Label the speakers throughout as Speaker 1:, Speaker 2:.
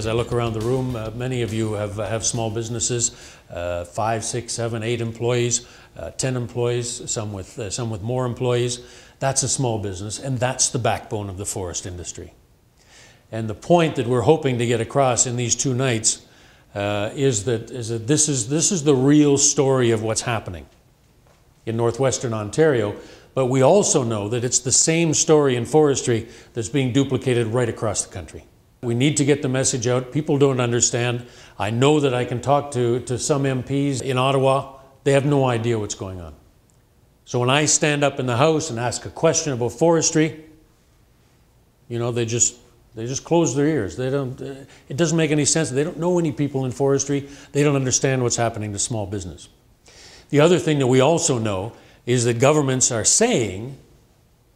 Speaker 1: as I look around the room, many of you have small businesses, 5, 6, 7, 8 employees, 10 employees, some with more employees. That's a small business, and that's the backbone of the forest industry. And the point that we're hoping to get across in these 2 nights is that this is the real story of what's happening in northwestern Ontario, but we also know that it's the same story in forestry that's being duplicated right across the country. We need to get the message out. People don't understand. I know that I can talk to some MPs in Ottawa. They have no idea what's going on. So when I stand up in the House and ask a question about forestry, you know, they just close their ears. They don't, it doesn't make any sense. They don't know any people in forestry. They don't understand what's happening to small business. The other thing that we also know is that governments are saying,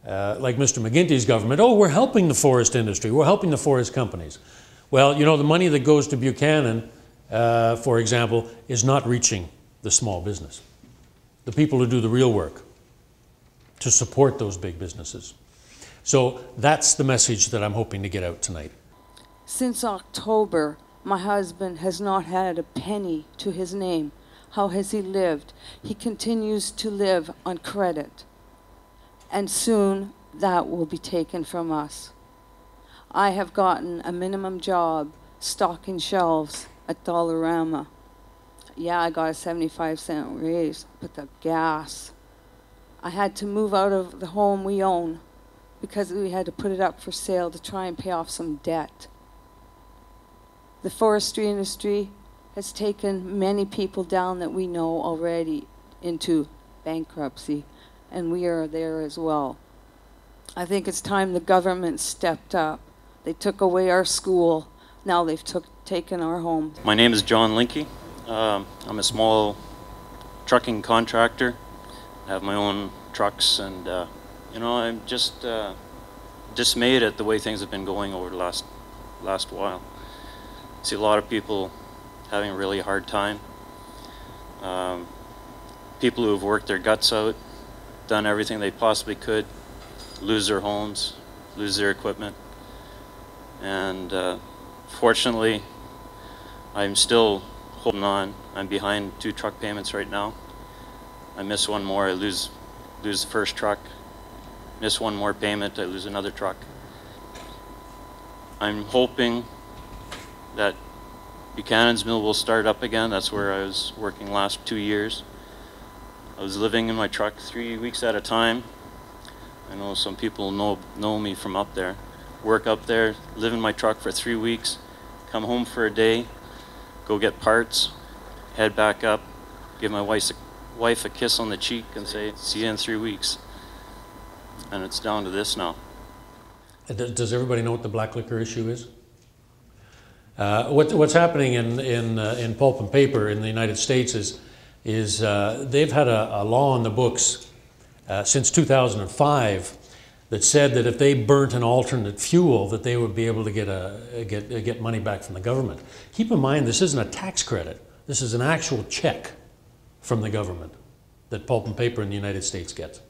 Speaker 1: like Mr. McGuinty's government, oh, we're helping the forest industry, we're helping the forest companies. Well, you know, the money that goes to Buchanan, for example, is not reaching the small business, the people who do the real work, to support those big businesses. So that's the message that I'm hoping to get out tonight.
Speaker 2: Since October, my husband has not had a penny to his name. How has he lived? He continues to live on credit. And soon that will be taken from us. I have gotten a minimum job stocking shelves at Dollarama. Yeah, I got a 75-cent raise, but the gas. I had to move out of the home we own because we had to put it up for sale to try and pay off some debt. The forestry industry has taken many people down that we know already into bankruptcy, and we are there as well. I think it's time the government stepped up. They took away our school. Now they've taken our home.
Speaker 3: My name is John Linke. I'm a small trucking contractor. I have my own trucks, and you know, I'm just dismayed at the way things have been going over the last while. I see a lot of people having a really hard time. People who have worked their guts out, done everything they possibly could, lose their homes, lose their equipment. And fortunately, I'm still holding on. I'm behind 2 truck payments right now. I miss one more, I lose the first truck. Miss one more payment, I lose another truck. I'm hoping that Buchanan's mill will start up again. That's where I was working last 2 years. I was living in my truck 3 weeks at a time. I know some people know me from up there. Work up there, live in my truck for 3 weeks, come home for a day, go get parts, head back up, give my wife a kiss on the cheek and say, see you in 3 weeks. And it's down to this now.
Speaker 1: Does everybody know what the black liquor issue is? What's happening in pulp and paper in the United States is they've had a law on the books since 2005 that said that if they burnt an alternate fuel, that they would be able to get money back from the government. Keep in mind, this isn't a tax credit. This is an actual check from the government that pulp and paper in the United States gets.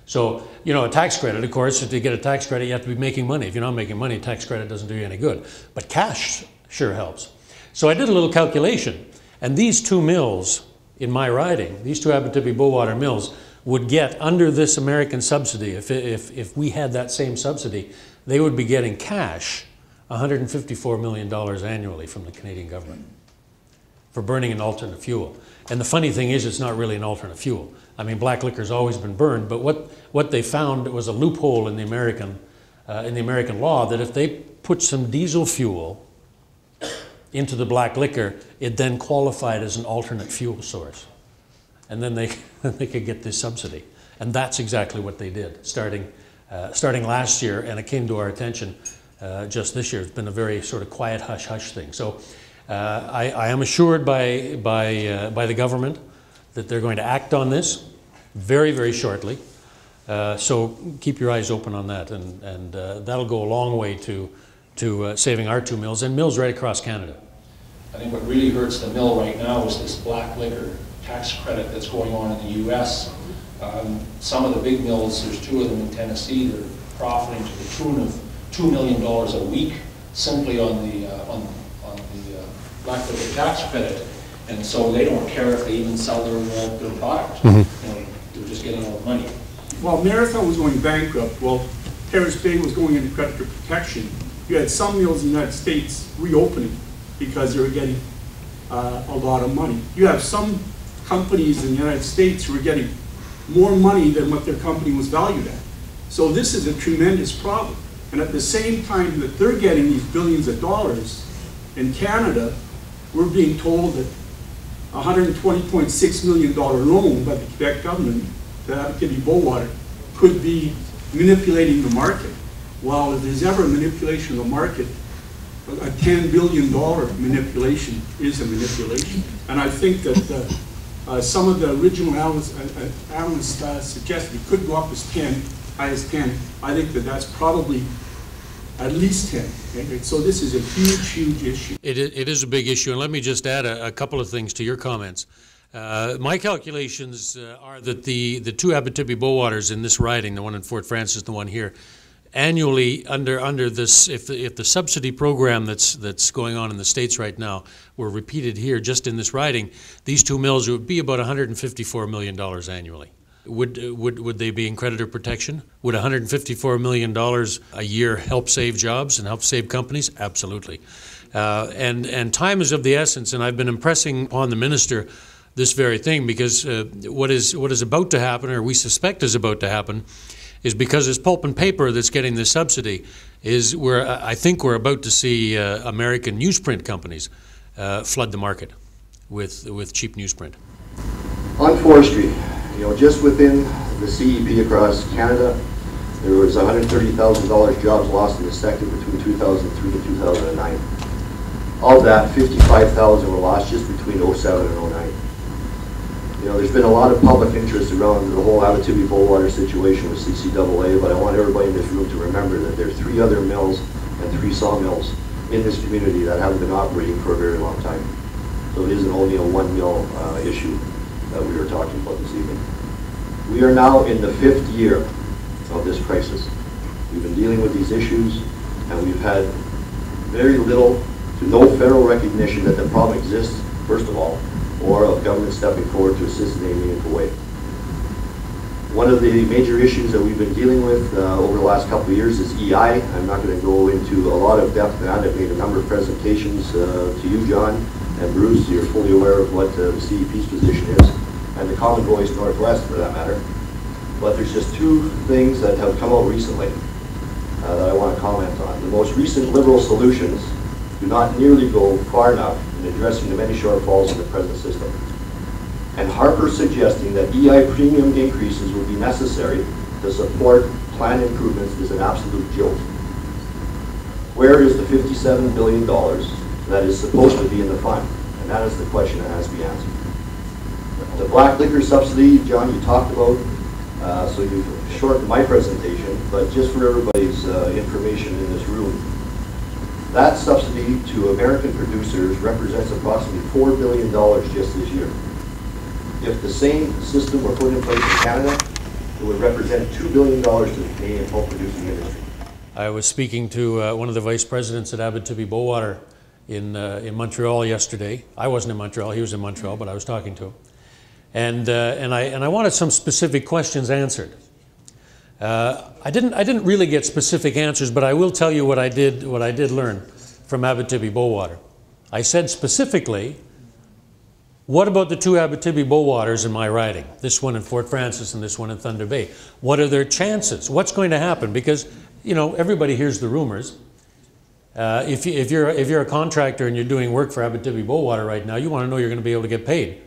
Speaker 1: So, you know, a tax credit, of course, to get a tax credit, you have to be making money. If you're not making money, a tax credit doesn't do you any good. But cash sure helps. So I did a little calculation, and these 2 mills in my riding, these 2 Abitibi-Bowater mills, would get under this American subsidy, if we had that same subsidy, they would be getting cash $154 million annually from the Canadian government for burning an alternate fuel. And the funny thing is, it's not really an alternate fuel. I mean, black liquor's always been burned, but what they found was a loophole in the American law that if they put some diesel fuel into the black liquor, it then qualified as an alternate fuel source. And then they could get this subsidy. And that's exactly what they did, starting last year, and it came to our attention just this year. It's been a very sort of quiet hush-hush thing. So I am assured by the government that they're going to act on this very, very shortly. So keep your eyes open on that, and that'll go a long way to saving our 2 mills and mills right across Canada.
Speaker 4: I think what really hurts the mill right now is this black liquor tax credit that's going on in the U.S. Some of the big mills, there's 2 of them in Tennessee, they're profiting to the tune of $2 million a week simply on the black liquor tax credit, and so they don't care if they even sell their product. You know, they're just getting all the money.
Speaker 5: While Marathon was going bankrupt, while Harris Bay was going into creditor protection, you had some mills in the United States reopening because they were getting a lot of money. You have some companies in the United States who are getting more money than what their company was valued at. So this is a tremendous problem. And at the same time that they're getting these billions of dollars, in Canada, we're being told that a $120.6 million loan by the Quebec government to Abitibi-Bowater could be manipulating the market. Well, if there's ever a manipulation of the market, a $10 billion manipulation is a manipulation. And I think that some of the original analysts suggested it could go up as 10, high as 10. I think that that's probably at least 10. Okay? So this is a huge, huge issue.
Speaker 1: It is a big issue, and let me just add a couple of things to your comments. My calculations are that the two Abitibi-Bowaters in this riding, the one in Fort Frances, the one here, annually under this, if the subsidy program that's going on in the States right now were repeated here just in this riding, these two mills would be about $154 million annually. Would they be in creditor protection? Would $154 million a year help save jobs and help save companies? Absolutely. And time is of the essence, and I've been impressing upon the minister this very thing, because what is about to happen, or we suspect is about to happen, is because it's pulp and paper that's getting this subsidy, is where I think we're about to see American newsprint companies flood the market with cheap newsprint.
Speaker 6: On forestry, just within the CEP across Canada, there was $130,000 jobs lost in the sector between 2003 and 2009. Of that, 55,000 were lost just between 07 and 09. There's been a lot of public interest around the whole Abitibi-Bowater situation with CCAA, but I want everybody in this room to remember that there are 3 other mills and 3 sawmills in this community that haven't been operating for a very long time. So it isn't only a 1 mill issue that we are talking about this evening. We are now in the 5th year of this crisis. We've been dealing with these issues, and we've had very little to no federal recognition that the problem exists, first of all, or of government stepping forward to assist in a meaningful way. One of the major issues that we've been dealing with over the last couple of years is EI. I'm not going to go into a lot of depth on that. I've made a number of presentations to you, John, and Bruce. You're fully aware of what the CEP's position is, and the Common Voice Northwest, for that matter. But there's just 2 things that have come out recently that I want to comment on. The most recent Liberal solutions do not nearly go far enough in addressing the many shortfalls in the present system. And Harper suggesting that EI premium increases will be necessary to support plan improvements is an absolute joke. Where is the $57 billion that is supposed to be in the fund? And that is the question that has to be answered. The black liquor subsidy, John, you talked about, so you've shortened my presentation, but just for everybody's information in this room, that subsidy to American producers represents approximately $4 billion just this year. If the same system were put in place in Canada, it would represent $2 billion to the Canadian pulp producing industry.
Speaker 1: I was speaking to one of the vice presidents at Abitibi-Bowater in Montreal yesterday. I wasn't in Montreal, he was in Montreal, but I was talking to him. And I wanted some specific questions answered. I didn't really get specific answers, but I will tell you what I did learn from Abitibi-Bowater. I said specifically, what about the 2 Abitibi-Bowaters in my riding? This one in Fort Frances and this one in Thunder Bay. What are their chances? What's going to happen? Because everybody hears the rumors. If you're a contractor and you're doing work for Abitibi-Bowater right now, you want to know you're going to be able to get paid.